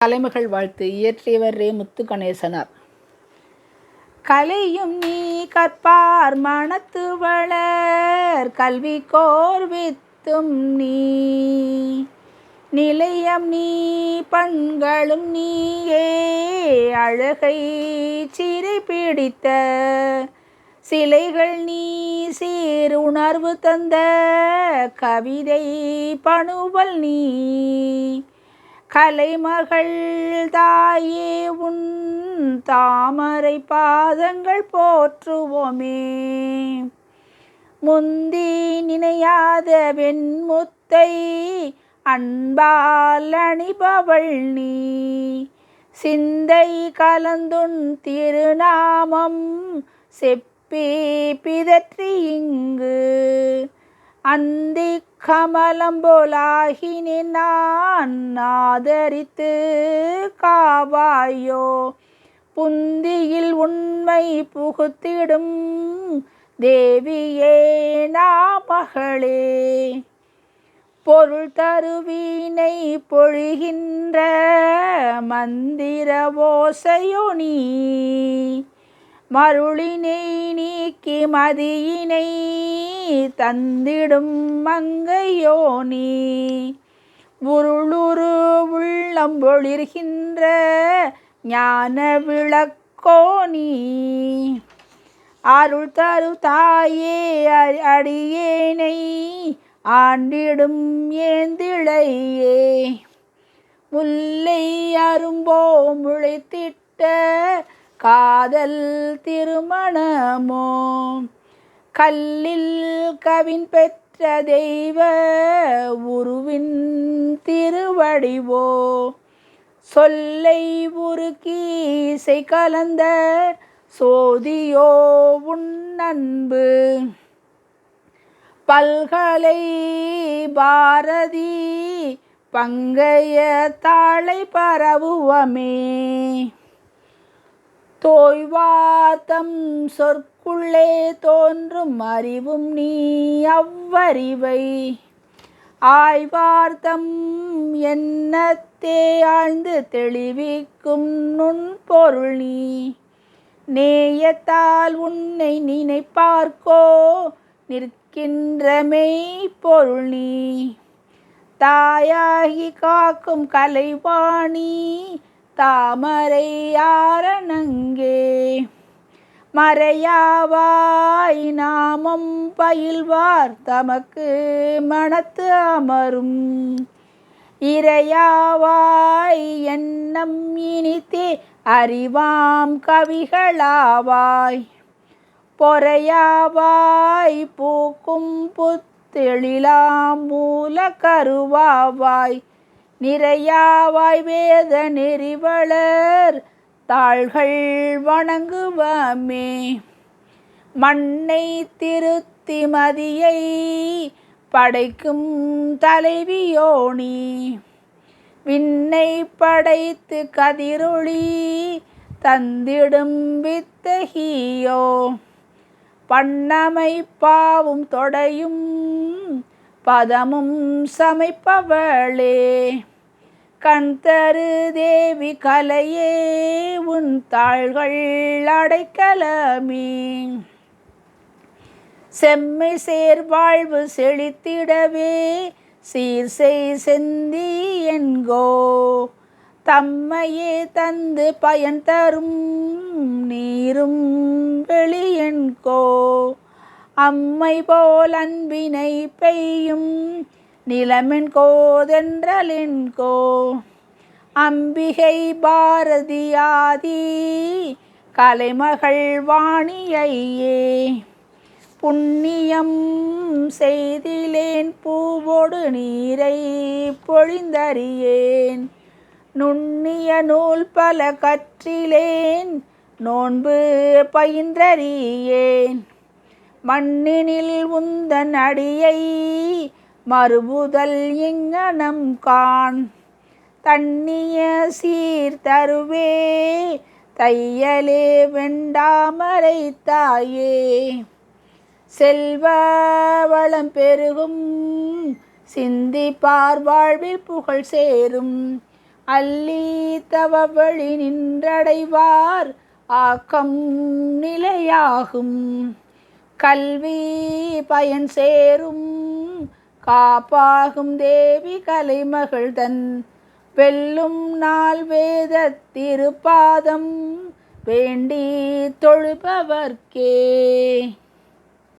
கலைமகள் வாழ்த்து இயற்றியவர் ரே. முத்து கணேசனார். கலையும் நீ கற்பார் மனத்து வளர் கல்வி கோர்வித்தும் நீ நிலையம் நீ பண்களும் நீயே அழகை சிறை பிடித்த சிலைகள் நீ சீர் உணர்வு தந்த கவிதை பணுவல் நீ கலைமகள் தாயே உன் தாமரை பாதங்கள் போற்றுவோமே. முந்தி நினையாத வெண்முத்தை அன்பால் அணிபவள் நீ சிந்தை கலந்துன் திருநாமம் செப்பி பிதற்றி இங்கு அந்தி கமலம் போலாகினேன் நான் ஆதரித்து காவாயோ புந்தியில் உண்மை புகுத்திடும் தேவியே நாமகளே. பொருள் தருவினை பொழிகின்ற மந்திர ஓசையோ நீ மருளினை நீக்கி மதியினை தந்திடும் மங்கையோ நீ உருளுரு உள்ளம் ஒளிர்கின்ற ஞான விளக்கோ நீ அருள் தரு தாயே அடியேனை ஆண்டிடும் ஏந்திழையே. முல்லை அரும்போ முளைத்திட்ட காதல் திருமணமோ கல்லில் கவின் பெற்ற தெய்வ உருவின் திருவடிவோ சொல்லை உருக்கி இசை கலந்த சோதியோ உன் அன்பு பல்கலை பாரதி பங்கைய தாளை பரவுவமே. தோய்வார்த்தம் சொற்குள்ளே தோன்றும் அறிவும் நீ அவ்வறிவை ஆய்வார்த்தம் எண்ணத்தே ஆழ்ந்து தெளிவிக்கும் நுண் பொருள் நீ நேயத்தால் உன்னை நினைப்பார்க்கோ நிற்கின்ற மெய்ப்பொருள் நீ தாயாகி காக்கும் கலைவாணி தாமரை ஆரணங்கே மறையாவாய் நாமம் பயில்வார் தமக்கு மனத்து அமரும் இறையாவாய் எண்ணம் இனித்தே அறிவாம் கவிகளாவாய் பொறையாவாய் பூக்கும் புத்தெழிலாம் மூல கருவாவாய் நிறையாவாய் வேத நெறிவளர் தாள்கள் வணங்குவமே. மண்ணை திருத்தி மதியை படைக்கும் தலைவியோனி விண்ணை படைத்து கதிரொளி தந்திடும் வித்தகியோ பண்ணமை பாவும் தொடையும் பதமும் சமைப்பவளே கண் தரு தேவி கலையே உன் தாள்கள் அடைக்கலமே. செம்மை சேர் வாழ்வு செழித்திடவே சீர் செய் செந்தி என்கோ தம்மையே தந்து பயன் தரும் நீரும் வெளியென்கோ அம்மை போல் அன்பினை பெய்யும் நிலமென்கோதென்றலென்கோ அம்பிகை பாரதியாதி கலைமகள் வாணியையே புண்ணியம் செய்திலேன் பூவோடு நீரை பொழிந்தறியேன் நுண்ணிய நூல் பல கற்றிலேன் நோன்பு பயின்றறியேன் மண்ணினில் உந்தன் அடியை மறுபுதல் இங்கனம் காண் தண்ணிய சீர் தருவே தையலே வெண்டாமரை தாயே செல்வ வளம் பெருகும் சிந்திப்பார் வாழ்வில் புகழ் சேரும் அல்லி தவவழி நின்றடைவார் ஆக்கம் நிலையாகும். கல்வி பயன் சேரும் காப்பாகும் தேவி கலைமகள் தன் வெல்லும் நாள் வேத திருப்பாதம் வேண்டி தொழுபவர்க்கே.